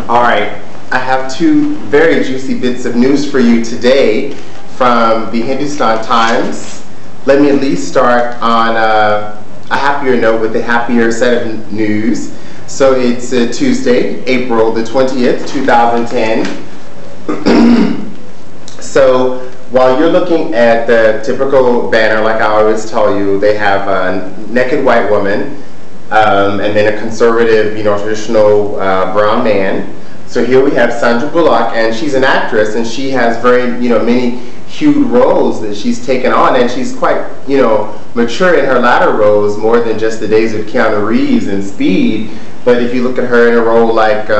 All right, I have two very juicy bits of news for you today from the Hindustan Times. Let me at least start on a happier note with a happier set of news. So it's Tuesday, April the 20th, 2010. So while you're looking at the typical banner, like I always tell you, they have a naked white woman, and then a conservative, traditional brown man. So here we have Sandra Bullock, and she's an actress, and she has very, many huge roles that she's taken on, and she's quite, mature in her latter roles, more than just the days of Keanu Reeves and Speed. But if you look at her in a role like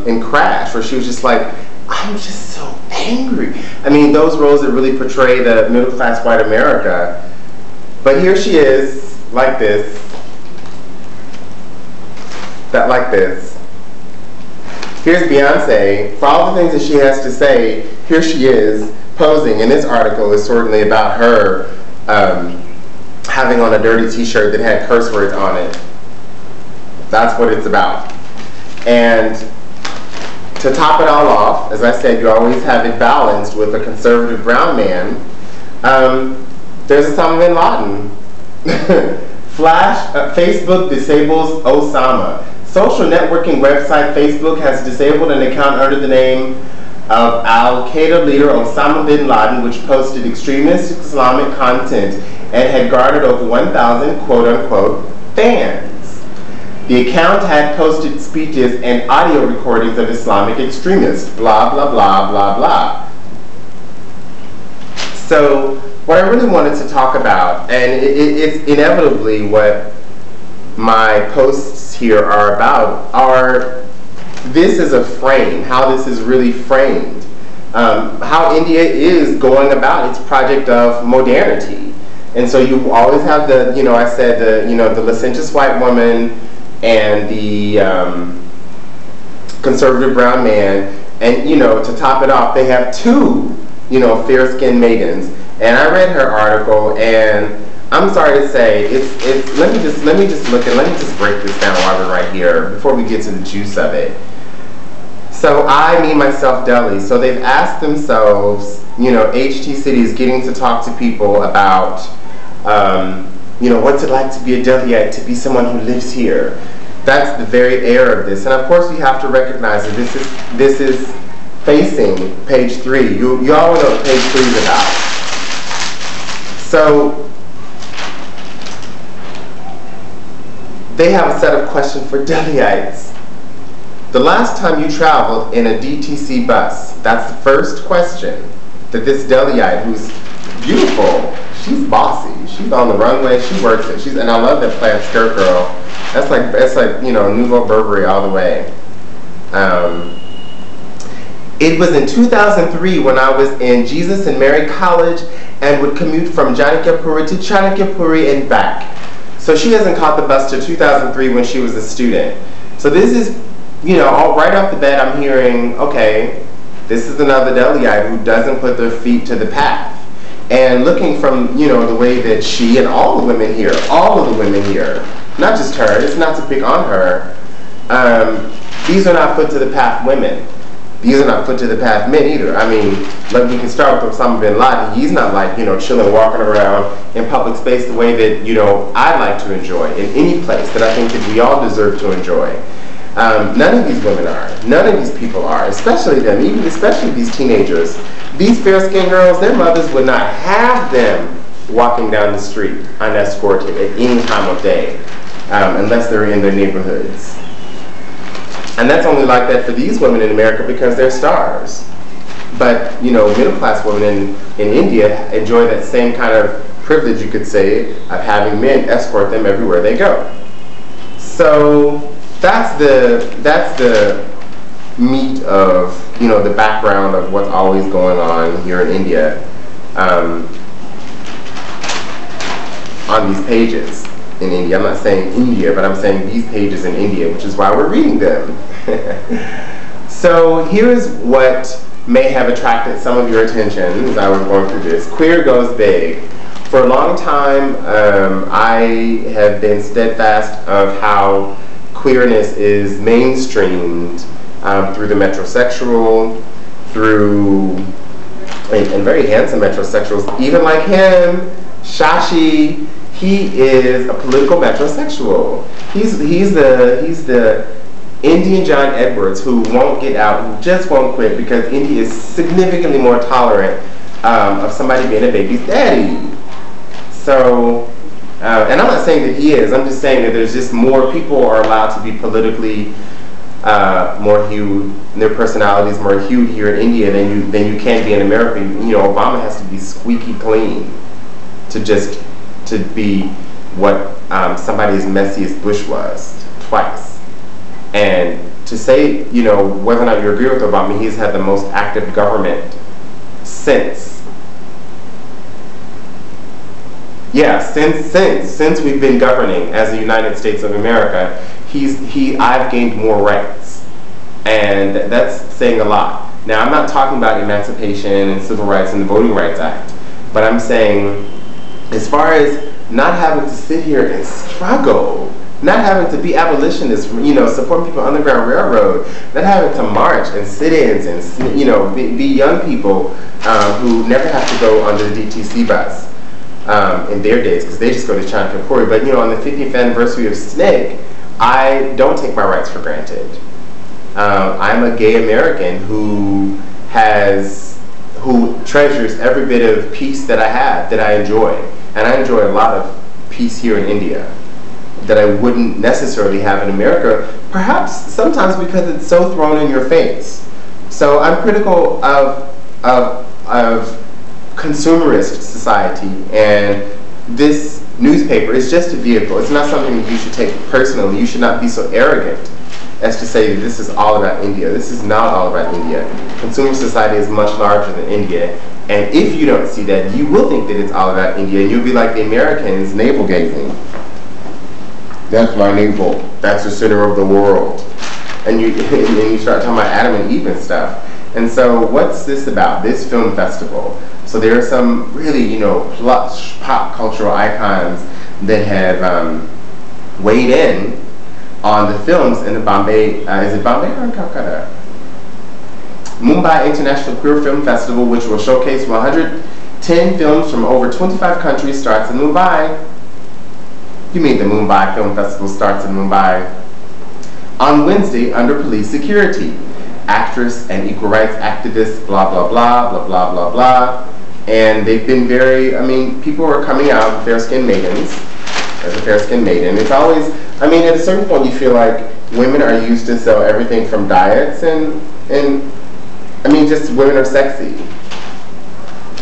in Crash, where she was just like, I'm just so angry. I mean, those roles that really portray the middle-class white America. But here she is, like this. Like this. Here's Beyonce. For all the things that she has to say, here she is posing. And this article is certainly about her having on a dirty t-shirt that had curse words on it. That's what it's about. And to top it all off, as I said, you always have it balanced with a conservative brown man. There's Osama bin Laden. Facebook disables Osama. Social networking website Facebook has disabled an account under the name of Al-Qaeda leader Osama bin Laden, which posted extremist Islamic content and had garnered over 1,000 quote-unquote fans. The account had posted speeches and audio recordings of Islamic extremists, blah, blah, blah, blah, blah. So what I really wanted to talk about, and it's inevitably what my posts here are about, are this is a frame, how this is really framed, how India is going about its project of modernity. And so you always have the, I said, the licentious white woman and the conservative brown man, and to top it off, they have two, fair-skinned maidens. And I read her article, and I'm sorry to say, let me just break this down while we're right here before we get to the juice of it. So me, myself, Dailies. So they've asked themselves, HT City is getting to talk to people about, what's it like to be a Deliite, to be someone who lives here. That's the very air of this. And of course we have to recognize that this is facing page 3. You all know what page 3 is about. So they have a set of questions for Deliites. The last time you traveled in a DTC bus, that's the first question that this Deliite, who's beautiful, she's bossy, she's on the runway, she works it, and I love that plaid skirt, girl. That's like Nouveau Burberry all the way. It was in 2003 when I was in Jesus and Mary College and would commute from Janakpuri to Chanakpuri and back. So she hasn't caught the bus to 2003 when she was a student. So this is, right off the bat I'm hearing, okay, this is another Deliite who doesn't put their feet to the path. And looking from, the way that she and all of the women here, not just her, it's not to pick on her, these are not put to the path women. These are not put to the path men either. I mean, we can start with Osama bin Laden. He's not like, chilling, walking around in public space the way that, I'd like to enjoy in any place that I think that we all deserve to enjoy. None of these women are. None of these people are, especially them, especially these teenagers. These fair-skinned girls, their mothers would not have them walking down the street unescorted at any time of day, unless they're in their neighborhoods. And that's only like that for these women in America because they're stars. But, middle-class women in India enjoy that same kind of privilege, you could say, of having men escort them everywhere they go. So that's the meat of, the background of what's always going on here in India on these pages. In India. I'm not saying India, but I'm saying these pages in India, which is why we're reading them. So here's what may have attracted some of your attention as I was going through this. Queer goes big. For a long time, I have been steadfast of how queerness is mainstreamed through the metrosexual, through, and very handsome metrosexuals, even like him, Shashi. He is a political metrosexual. He's the Indian John Edwards who won't get out, who just won't quit because India is significantly more tolerant of somebody being a baby's daddy. So, and I'm not saying that he is. I'm just saying that there's just more people are allowed to be politically more hued, their personalities more hued here in India than you can be in America. You know, Obama has to be squeaky clean to be what somebody as messy as Bush was twice. And to say, you know, whether or not you agree with Obama, he's had the most active government since we've been governing as the United States of America. I've gained more rights, and that's saying a lot. Now, I'm not talking about emancipation and civil rights and the Voting Rights Act, but I'm saying, as far as not having to sit here and struggle, not having to be abolitionists, you know, supporting people on the Underground Railroad, not having to march and sit-ins and, you know, be young people who never have to go on the DTC bus in their days, because they just go to Chanakapuri. But, you know, on the 50th anniversary of SNCC, I don't take my rights for granted. I'm a gay American who treasures every bit of peace that I have, that I enjoy. And I enjoy a lot of peace here in India that I wouldn't necessarily have in America, perhaps sometimes because it's so thrown in your face. So I'm critical of consumerist society, and this newspaper is just a vehicle. It's not something that you should take personally. You should not be so arrogant as to say that this is all about India. This is not all about India. Consumer society is much larger than India, and if you don't see that, you will think that it's all about India, and you'll be like the Americans, navel gazing. That's my navel. That's the center of the world. And you start talking about Adam and Eve and stuff. And so what's this about, this film festival? So there are some really, you know, plush pop cultural icons that have weighed in on the films in the Bombay, is it Bombay or in Calcutta? Mumbai International Queer Film Festival, which will showcase 110 films from over 25 countries, starts in Mumbai. You mean the Mumbai Film Festival starts in Mumbai. On Wednesday, under police security. Actress and equal rights activist, blah, blah, blah, blah, blah, blah, blah. And they've been very, I mean, people are coming out, fair-skinned maidens, as a fair-skinned maiden. It's always, I mean, at a certain point you feel like women are used to sell everything from diets and I mean, just women are sexy.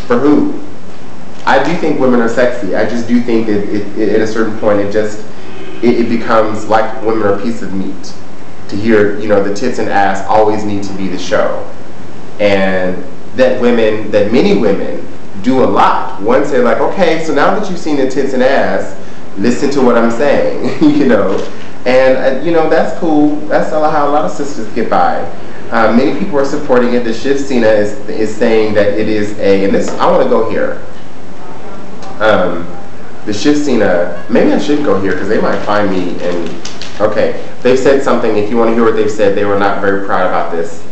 For who? I do think women are sexy. I just do think that at a certain point it becomes like women are a piece of meat. To hear, you know, the tits and ass always need to be the show. And that many women do a lot. Once they're like, okay, so now that you've seen the tits and ass, listen to what I'm saying, you know. And, you know, that's cool. That's how a lot of sisters get by. Many people are supporting it. The Shiv Sena is saying that it is and this, I want to go here. The Shiv Sena, maybe I should go here because they might find me and, okay. They've said something, if you want to hear what they've said, they were not very proud about this.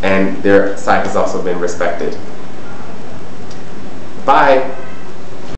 And their site has also been respected. Bye.